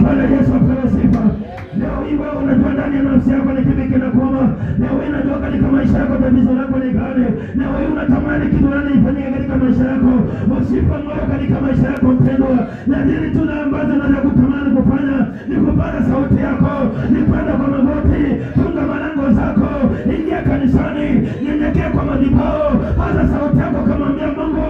Bwana Yesu apewe sifa. Leo hii wewe unajua ndani ya nafsi yako ni kipi kinakuuma. Leo hii unajua katika maisha yako tatizo lako ni gani. Leo hii unatamani kitu gani ifanyike katika maisha yako. Usife moyo katika maisha yako mpendwa. Lakini tuna ambazo unaweza kutamani kufanya ni kupata sauti yako, ni kwenda kwa magoti, funga malango zako, ingia kanisani, nyenyekea kwa madhabahu, paza sauti yako kumwambia Mungu,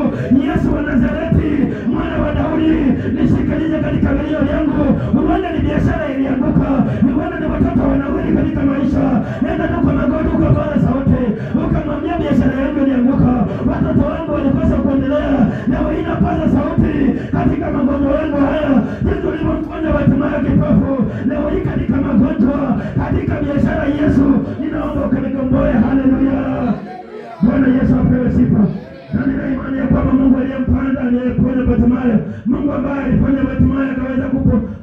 Yesu wa Nazareti, mwana wa Daudi, nisikilize katika vilio yangu. Huenda ni biashara ilianguka, huenda ni watoto wanawili katika maisha. Nenda tu kwa magoti ukapaza sauti, ukamwambia biashara yangu ilianguka, watoto wangu walikosa kuendelea. Leo hii napaza sauti katika magonjwa yangu haya, jinsi ulivyomfanya Bartimayo kipofu. Leo hii katika magonjwa, katika biashara, Yesu ninaomba ukanikomboe. Haleluya. Bwana Yesu apewe sifa. Na nina imani ya kwamba Mungu aliyempanda aliyeponya Bartimayo, Mungu ambaye alifanya Bartimayo akaweza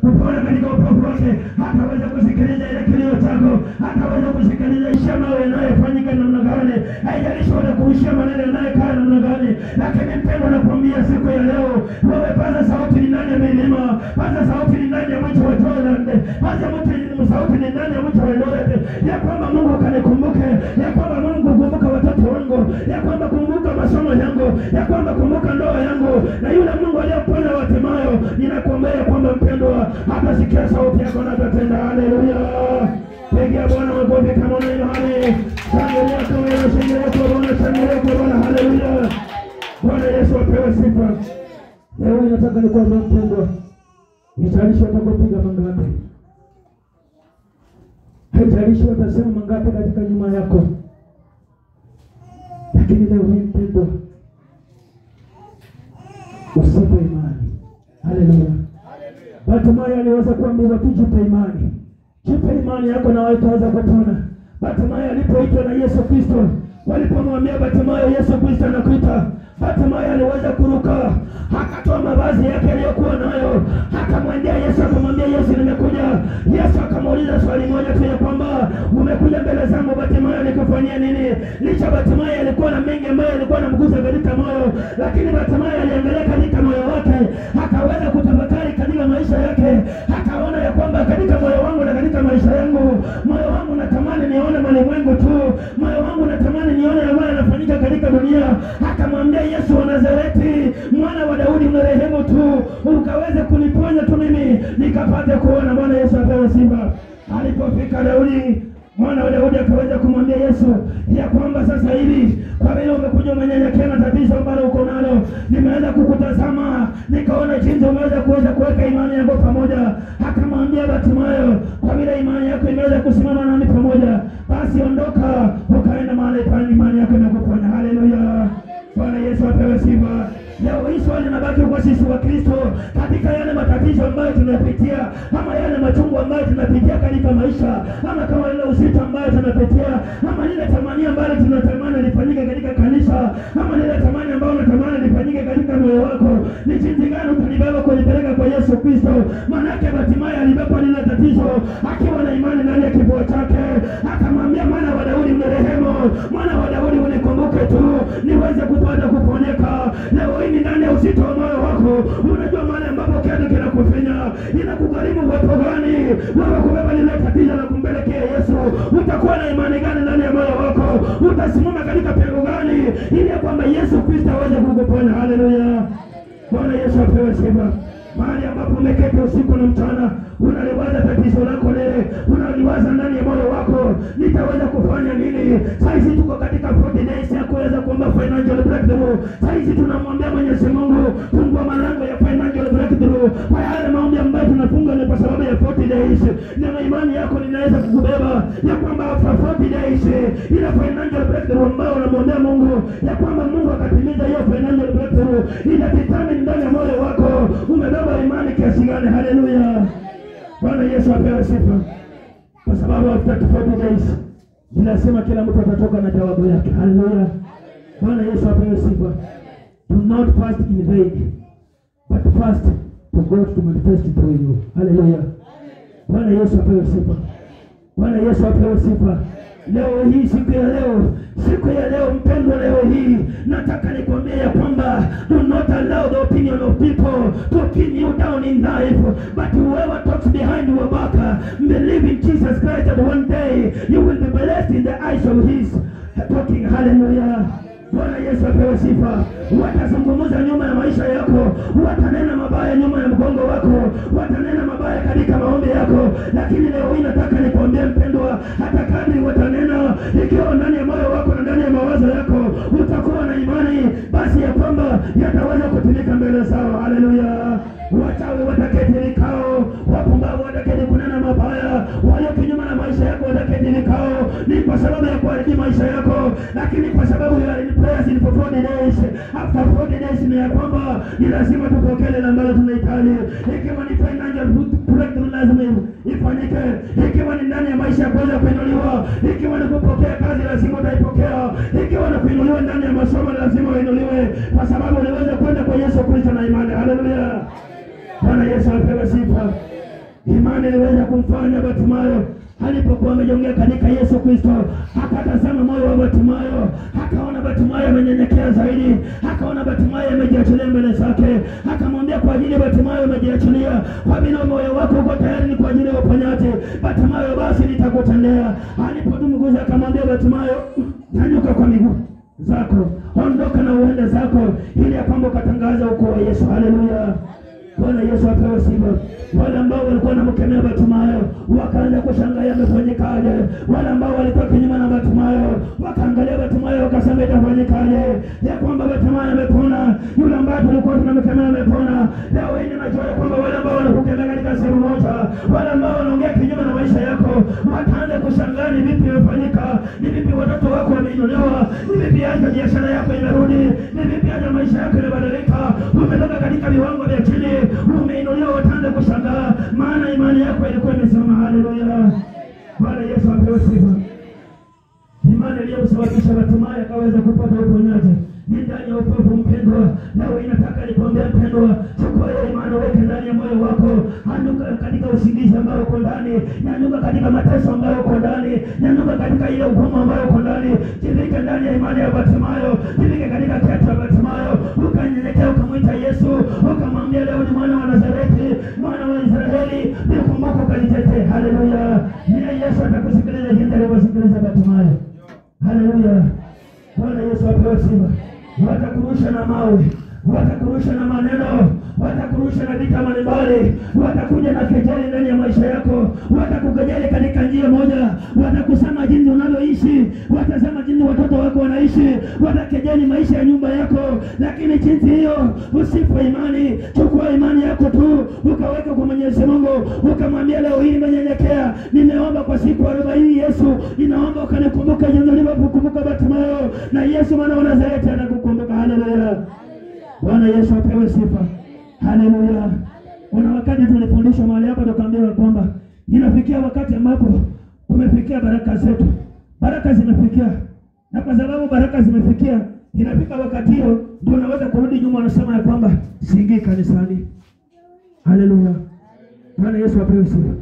kupona katika upofu wake, hataweza kusikiliza ile kilio chako, hataweza kusikiliza ishara inayofanyika namna gani, haijalishi wanakurushia maneno yanayokaa namna gani. Lakini mpendwa, nakwambia siku ya leo, wewe paza sauti ni ndani ya milima, paza sauti ni ndani ya mji wa Jordan, paza sauti ni ndani ya mji wa Eldoret, ya kwamba Mungu kanikumbuke, ya kwamba Mungu kumbuka watoto wangu, ya kwamba kumbuka masomo yangu, ya kwamba kumbuka ndoa yangu. Na yule Mungu aliyeponya Bartimayo, ninakuombea kwamba mpendwa, hatasikia sauti yako na atatenda. Haleluya. Pigia Bwana makofi kama una hali. Shangilia kama unashangilia kwa Bwana, shangilia kwa Bwana. Haleluya. Bwana Yesu apewe sifa. Leo nataka nikwambie mpendwa, haijalishi watakupiga mangapi, haijalishi watasema mangapi katika nyuma yako, lakini leo hii mpendwa, usipe imani. Haleluya. Bartimayo aliweza kuambiwa tujipe imani. Jipe imani yako na wewe utaweza kupona. Bartimayo alipoitwa na Yesu Kristo, walipomwambia Bartimayo Yesu Kristo anakuita, Bartimayo aliweza kuruka, akatoa mavazi yake aliyokuwa nayo, akamwendea Yesu akamwambia, Yesu nimekuja. Yesu akamuuliza swali moja tu ya kwamba umekuja mbele zangu Bartimayo nikufanyia nini? Licha Bartimayo alikuwa na mengi ambayo alikuwa anamgusa katika moyo, lakini Bartimayo aliangalia katika moyo wake, akaweza kutafakari katika maisha yake, akaona ya kwamba katika moyo wangu na katika maisha yangu, moyo wangu natamani nione malimwengu tu, moyo wangu natamani nione ambayo yanafanyika katika dunia. Akamwambia Yesu wa Nazareti, mwana wa Daudi, unirehemu tu, ukaweze kuniponya tu mimi nikapate kuona. Bwana Yesu apewe sifa. Alipofika Daudi, mwana wa Daudi akaweza kumwambia Yesu ya kwamba sasa hivi kwa vile umekuja umenyenyekea na tatizo ambalo uko nalo, nimeanza kukutazama nikaona jinsi umeweza kuweka imani yako pamoja. Akamwambia Bartimayo, kwa vile imani yako imeweza kusimama nami pamoja, basi ondoka ukaenda mahali pa imani yako imekuponya. Haleluya. Bwana Yesu apewe sifa. Leo hii swali linabaki kwa sisi wa Kristo, katika yale matatizo ambayo tunapitia, ama yale machungu ambayo tunapitia katika maisha, ama kama ile uzito ambayo tunapitia, ama ile tamani ambayo tunatamani lifanyike katika kanisa, ama ile tamani ambayo unatamani lifanyike katika moyo wako, ni jinsi gani utalibeba kulipeleka kwa Yesu Kristo? Manake Bartimayo alibeba lile tatizo akiwa na imani ndani ya kifua chake, akamwambia mwana wa Daudi unirehemu, mwana wa Daudi unikumbuke tu niweze kupata kuponyeka. Leo hii ndani ya uzito wa moyo wako, unajua mahali ambapo kiatu kinakufinya, inakugharimu watu gani wewe kubeba lile tatizo na kumpelekea Yesu? Utakuwa na imani gani ndani ya moyo wako? Utasimama katika pengo gani ili kwamba Yesu Kristo aweze kukuponya? Haleluya. Bwana Yesu apewe sifa. Mahali ambapo umeketi usiku na mchana, unaliwaza tatizo lako leo, unaliwaza ndani ya moyo wako, nitaweza kufanya nini? Sasa tuko katika 40 days ya kuweza kuomba financial breakthrough. Sasa tunamwambia Mwenyezi Mungu, fungua malango ya financial breakthrough. Kwa yale maombi ambayo tunafunga ni kwa sababu ya 40 days. Na imani yako ninaweza kukubeba ya kwamba after 40 days ile financial breakthrough ambayo unamwambia Mungu, ya kwamba Mungu akatimiza hiyo financial breakthrough, inadetermine ndani ya moyo wako umebeba imani kiasi gani. Haleluya. Bwana Yesu apewe sifa. Kwa sababu after 40 days ninasema kila mtu atatoka na jawabu yake. Haleluya. Bwana Yesu apewe sifa. Do not fast in vain, but fast for God to manifest through you. Haleluya. Bwana Yesu apewe sifa. Bwana Yesu apewe sifa. Leo hii, siku ya leo mpendwa, leo hii nataka nikwambie ya kwamba do not allow the opinion of people to pin you down in life, but whoever talks behind your back, believe in Jesus Christ that one day you will be blessed in the eyes of his talking. Hallelujah. Bwana Yesu apewe sifa. Watazungumza nyuma ya maisha yako, watanena mabaya nyuma ya mgongo wako, watanena mabaya katika maombi yako, lakini leo hii nataka nikwambie mpendwa, hata kadri watanena, ikiwa ndani ya moyo wako na ndani ya mawazo yako utakuwa na imani, basi ya kwamba yataweza kutimika mbele zao. Haleluya. Wachawi wataketi vikao, wapumbavu wataketi kunena mabaya, walio kinyume na maisha yako wataketi vikao, ni kwa sababu ya kuharibu maisha yako, lakini kwa sababu ya prayers in 40 days, after 40 days ni ya kwamba ni lazima tupokee ile ambalo tunahitaji. Ikiwa ni financial breakthrough lazima ifanyike, ikiwa ni ndani ya maisha kuweza kuinuliwa, ikiwa ni kupokea kazi lazima utaipokea, ikiwa ni kuinuliwa ndani ya masomo lazima uinuliwe, kwa sababu unaweza kwenda kwa Yesu Kristo na imani. Haleluya. Bwana Yesu apewe sifa. Imani iliweza kumfanya Bartimayo alipokuwa amejongea katika Yesu Kristo, akatazama moyo wa Bartimayo, akaona Bartimayo amenyenyekea zaidi, akaona Bartimayo amejiachilia mbele zake, akamwambia kwa ajili ya Bartimayo umejiachilia, kwa vile moyo wako uko tayari ni kwa ajili ya uponyaji, Bartimayo basi nitakutendea. Alipotumguza akamwambia Bartimayo, nyanyuka kwa miguu zako, ondoka na uende zako, ili kwamba ukatangaza ukuu wa Yesu. Haleluya. Bwana Yesu apewe sifa. Wale ambao walikuwa wanamkemea Bartimayo wakaanza kushangaa yamefanyikaje. Wale ambao walikuwa kinyume na Bartimayo wakaangalia Bartimayo wakasema itafanyikaje, ya kwamba Bartimayo amepona, yule ambaye tulikuwa tunamkemea amepona. Leo hii najua kwamba wale ambao wanakukemea katika sehemu moja, wale ambao wanaongea kinyume na maisha yako, wataanza kushangaa ni vipi imefanyika, ni vipi watoto wako wameinuliwa, ni vipi hata biashara yako imerudi, ni vipi hata maisha yako imebadilika, umetoka katika viwango vya chini umeinuliwa. Wataanza kushangaa, maana imani yako ilikuwa imesimama. Haleluya. Bwana Yesu apewe sifa. Imani iliyomsababisha Bartimayo akaweza kupata uponyaji ni ndani ya upofu mpendwa. Leo inataka nikwambia mpendwa, chukua ile imani weke ndani ya moyo wako, nyanyuka katika usingizi ambao uko ndani, nyanyuka katika mateso ambayo uko ndani, nyanyuka katika ile ugumu ambayo uko ndani, jivike ndani ya imani ya Bartimayo, jivike katika kiatu cha Bartimayo, ukanyenyekea ukamwita Yesu, ukamwambia leo ni mwana wa Nazareti, mwana wa Israeli, nikumbuke ukanitetee. Haleluya. Ni Yesu atakusikiliza jinsi alivyosikiliza Bartimayo. Haleluya. Bwana Yesu apewe sifa. Watakurusha na mawe, watakurusha na maneno, watakurusha na vita mbalimbali, watakuja na kejeli ndani ya maisha yako, watakukejeli katika njia moja, watakusema jinsi unavyoishi, watasema jinsi watoto wako wanaishi, watakejeli maisha ya nyumba yako, lakini jinsi hiyo usife imani. Chukua imani yako tu ukaweka kwa Mwenyezi Mungu, ukamwambia leo hii nimenyenyekea, nimeomba kwa siku 40, Yesu ninaomba ukanikumbuke jinsi ulivyokumbuka Bartimayo, na Yesu mwana wa Nazareti anakukumbuka. Haleluya. Bwana Yesu apewe sifa. Haleluya. Kuna wakati tulifundishwa mahali hapa tukaambiwa kwamba inafikia wakati ambapo umefikia baraka zetu. Baraka zimefikia. Na kwa sababu baraka zimefikia, inafika wakati hiyo ndio unaweza kurudi nyuma, unasema ya kwamba siingii kanisani. Haleluya. Bwana Yesu apewe sifa.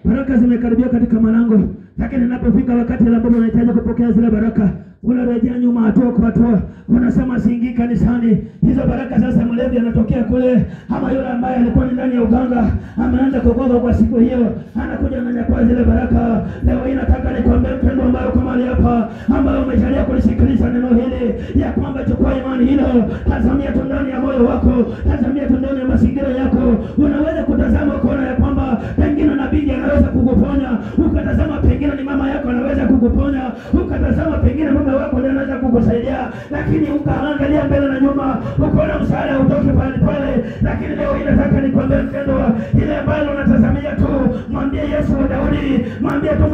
Baraka zimekaribia katika malango, lakini inapofika wakati ambapo unahitaji kupokea zile baraka, unarejea nyuma hatua kwa hatua, unasema siingii kanisani. Hizo baraka sasa mlevi anatokea kule, ama yule ambaye alikuwa ndani ya uganga ameanza kugoga kwa siku hiyo, anakuja na nyakua zile baraka. Leo hii nataka nikwambie mpendwa, ambaye kama hapa ambaye umejalia kulisikiliza neno hili, ya kwamba chukua imani hilo, tazamia tu ndani ya moyo wako, tazamia tu ndani ya mazingira yako. Unaweza kutazama ukaona ya kwamba pengine nabii anaweza kukuponya, ukatazama pengine ni mama yako anaweza kukuponya, ukatazama pengine mume wako ndiye anaweza kukusaidia, lakini ukaangalia mbele na nyuma ukaona msaada utoke pale pale. Lakini leo hii nataka nikwambie mpendwa, ile ambayo unatazamia tu, mwambie Yesu wa Daudi, mwambie tu